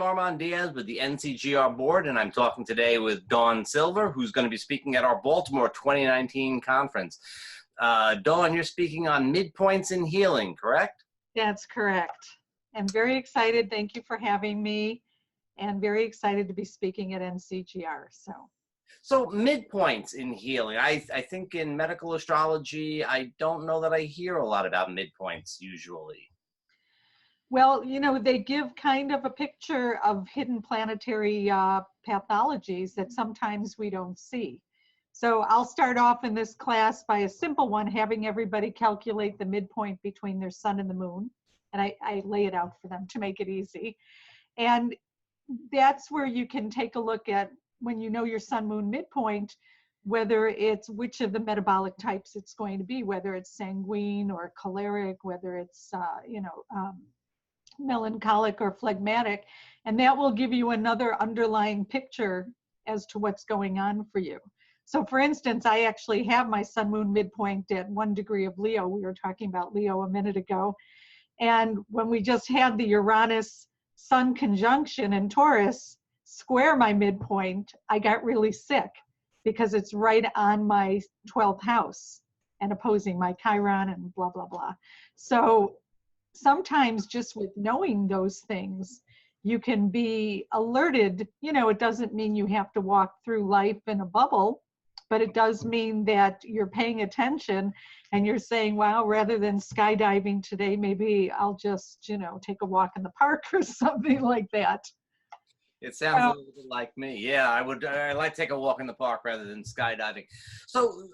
Armand Diaz with the NCGR board, and I'm talking today with Dawn Silver, who's going to be speaking at our Baltimore 2019 conference. Dawn, you're speaking on midpoints in healing, correct? That's correct. I'm very excited. Thank you for having me, and very excited to be speaking at NCGR. So midpoints in healing, I think in medical astrology, I don't know that I hear a lot about midpoints usually. Well, you know, they give kind of a picture of hidden planetary pathologies that sometimes we don't see. So I'll start off in this class by a simple one, having everybody calculate the midpoint between their sun and the moon. And I lay it out for them to make it easy. And that's where you can take a look at, when you know your sun moon midpoint, whether it's which of the metabolic types it's going to be, whether it's sanguine or choleric, whether it's, melancholic or phlegmatic, and that will give you another underlying picture as to what's going on for you. So for instance, I actually have my sun moon midpoint at 1 degree of Leo. We were talking about Leo a minute ago. And when we just had the Uranus Sun conjunction in Taurus square my midpoint, I got really sick because it's right on my 12th house and opposing my Chiron and blah, blah, blah. So sometimes just with knowing those things, you can be alerted. You know, it doesn't mean you have to walk through life in a bubble, but it does mean that you're paying attention and you're saying, wow, rather than skydiving today, maybe I'll just, you know, take a walk in the park or something like that. It sounds a little bit like me. Yeah, I'd like to take a walk in the park rather than skydiving. So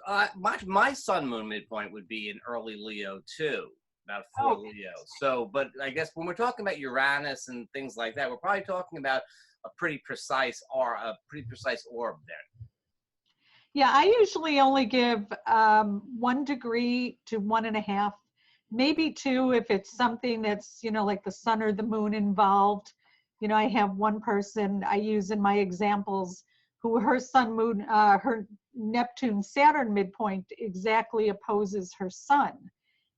my sun moon midpoint would be in early Leo too. About 4 Leo. So, but I guess when we're talking about Uranus and things like that, we're probably talking about a pretty precise orb then. Yeah, I usually only give 1 degree to 1.5, maybe 2 if it's something that's, you know, like the sun or the moon involved. You know, I have one person I use in my examples who her sun moon, her Neptune Saturn midpoint exactly opposes her sun.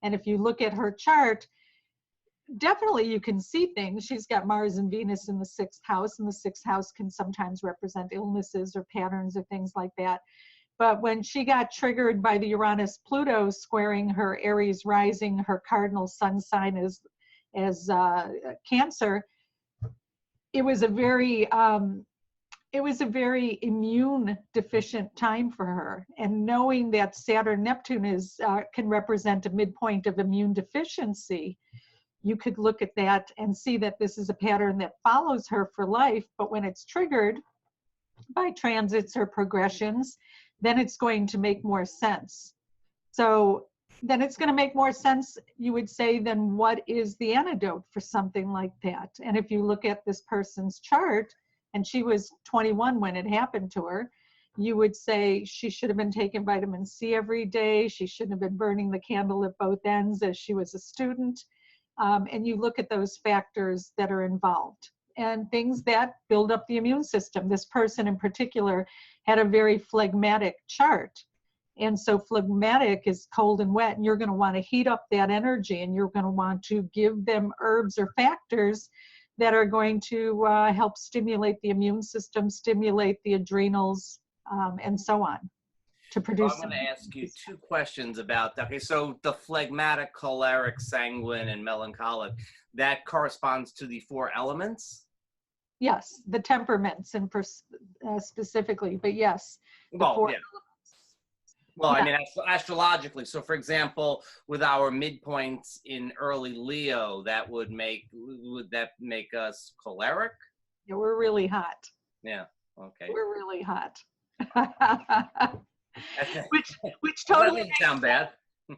And if you look at her chart, definitely you can see things. She's got Mars and Venus in the 6th house, and the 6th house can sometimes represent illnesses or patterns or things like that. But when she got triggered by the Uranus-Pluto squaring her Aries rising, her cardinal sun sign as Cancer, it was a very immune deficient time for her. And knowing that Saturn Neptune is can represent a midpoint of immune deficiency, you could look at that and see that this is a pattern that follows her for life. But when it's triggered by transits or progressions, then it's going to make more sense. So then it's going to make more sense, you would say, then what is the antidote for something like that? And if you look at this person's chart, and she was 21 when it happened to her, you would say she should have been taking vitamin C every day. She shouldn't have been burning the candle at both ends as she was a student. And you look at those factors that are involved and things that build up the immune system. This person in particular had a very phlegmatic chart. And so phlegmatic is cold and wet, and you're going to want to heat up that energy, and you're going to want to give them herbs or factors that are going to help stimulate the immune system, stimulate the adrenals, and so on to produce. I'm going to ask you 2 questions about that. Okay, so the phlegmatic, choleric, sanguine, and melancholic, that corresponds to the 4 elements? Yes, the temperaments and specifically, but yes. Well, yeah. Well, yeah. I mean, astrologically. So, for example, with our midpoints in early Leo, would that make us choleric? Yeah, we're really hot. Yeah. Okay. We're really hot. which totally doesn't sound bad.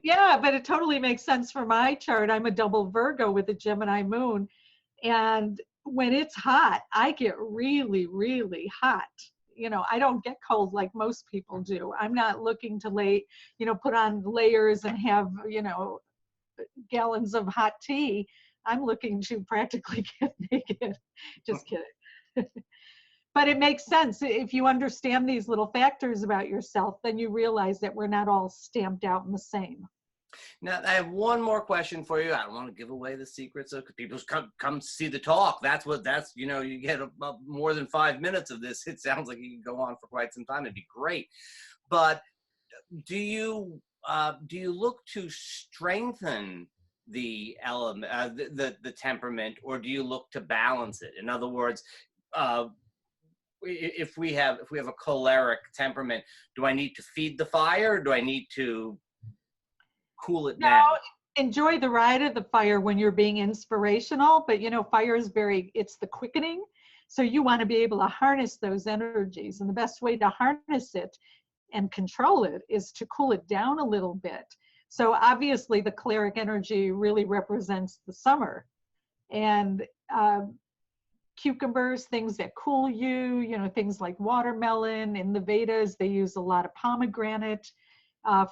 Yeah, but it totally makes sense for my chart. I'm a double Virgo with a Gemini moon, and when it's hot, I get really, really hot. You know, I don't get cold like most people do. I'm not looking to put on layers and have, you know, gallons of hot tea. I'm looking to practically get naked. Just kidding. But it makes sense. If you understand these little factors about yourself, then you realize that we're not all stamped out in the same. Now, I have one more question for you. I don't want to give away the secrets of people come see the talk. That's you get more than 5 minutes of this. It sounds like you can go on for quite some time. It'd be great. But do you look to strengthen the element, the temperament, or do you look to balance it? In other words, if we have a choleric temperament, do I need to feed the fire, or do I need to cool it down? No, enjoy the ride of the fire when you're being inspirational, but fire is it's the quickening. So you want to be able to harness those energies, and the best way to harness it and control it is to cool it down a little bit. So obviously the choleric energy really represents the summer, and cucumbers, things that cool you, things like watermelon. In the Vedas, they use a lot of pomegranate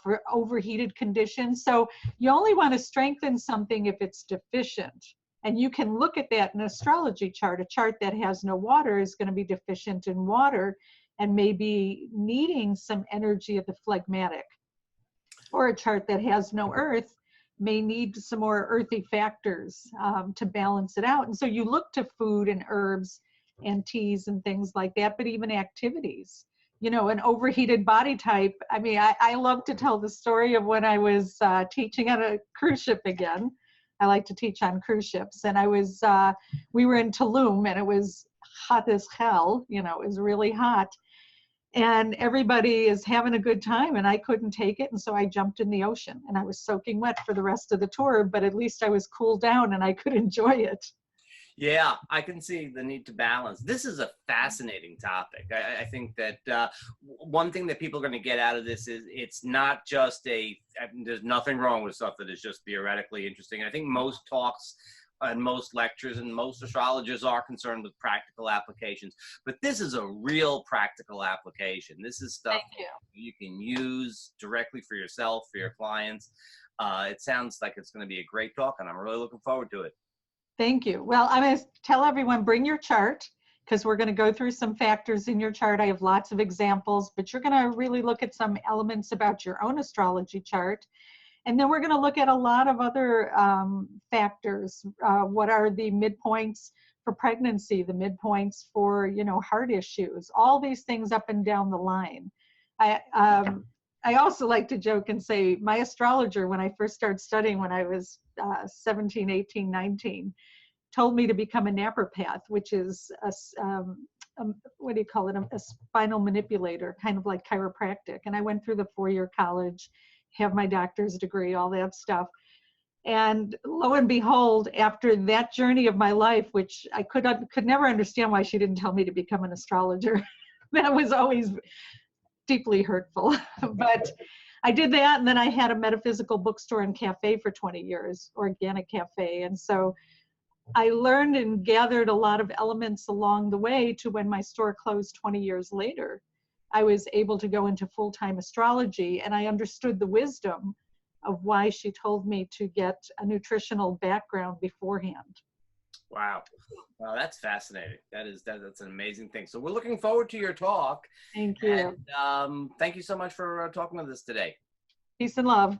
for overheated conditions. So you only want to strengthen something if it's deficient. And you can look at that in an astrology chart. A chart that has no water is going to be deficient in water and maybe needing some energy of the phlegmatic. Or a chart that has no earth may need some more earthy factors to balance it out. And so you look to food and herbs and teas and things like that, but even activities. An overheated body type. I mean, I love to tell the story of when I was teaching on a cruise ship again. I like to teach on cruise ships. And we were in Tulum, and it was hot as hell. It was really hot. And everybody is having a good time, and I couldn't take it. And so I jumped in the ocean, and I was soaking wet for the rest of the tour, but at least I was cooled down and I could enjoy it. Yeah, I can see the need to balance. This is a fascinating topic. I think that one thing that people are going to get out of this is it's not just there's nothing wrong with stuff that is just theoretically interesting. I think most talks and most lectures and most astrologers are concerned with practical applications, but this is a real practical application. This is stuff you can use directly for yourself, for your clients. It sounds like it's going to be a great talk, and I'm really looking forward to it. Thank you. Well, I'm going to tell everyone, bring your chart, because we're going to go through some factors in your chart. I have lots of examples, but you're going to really look at some elements about your own astrology chart. And then we're going to look at a lot of other factors. What are the midpoints for pregnancy, the midpoints for, heart issues, all these things up and down the line. I also like to joke and say my astrologer, when I first started studying when I was 17, 18, 19, told me to become a napropath, which is what do you call it? A spinal manipulator, kind of like chiropractic. And I went through the 4-year college, have my doctor's degree, all that stuff. And lo and behold, after that journey of my life, which I could never understand why she didn't tell me to become an astrologer. That was always deeply hurtful. But I did that, and then I had a metaphysical bookstore and cafe for 20 years, organic cafe. And so I learned and gathered a lot of elements along the way to when my store closed 20 years later. I was able to go into full-time astrology, and I understood the wisdom of why she told me to get a nutritional background beforehand. Wow. Wow, that's fascinating. That's an amazing thing. So we're looking forward to your talk. Thank you. And thank you so much for talking with us today. Peace and love.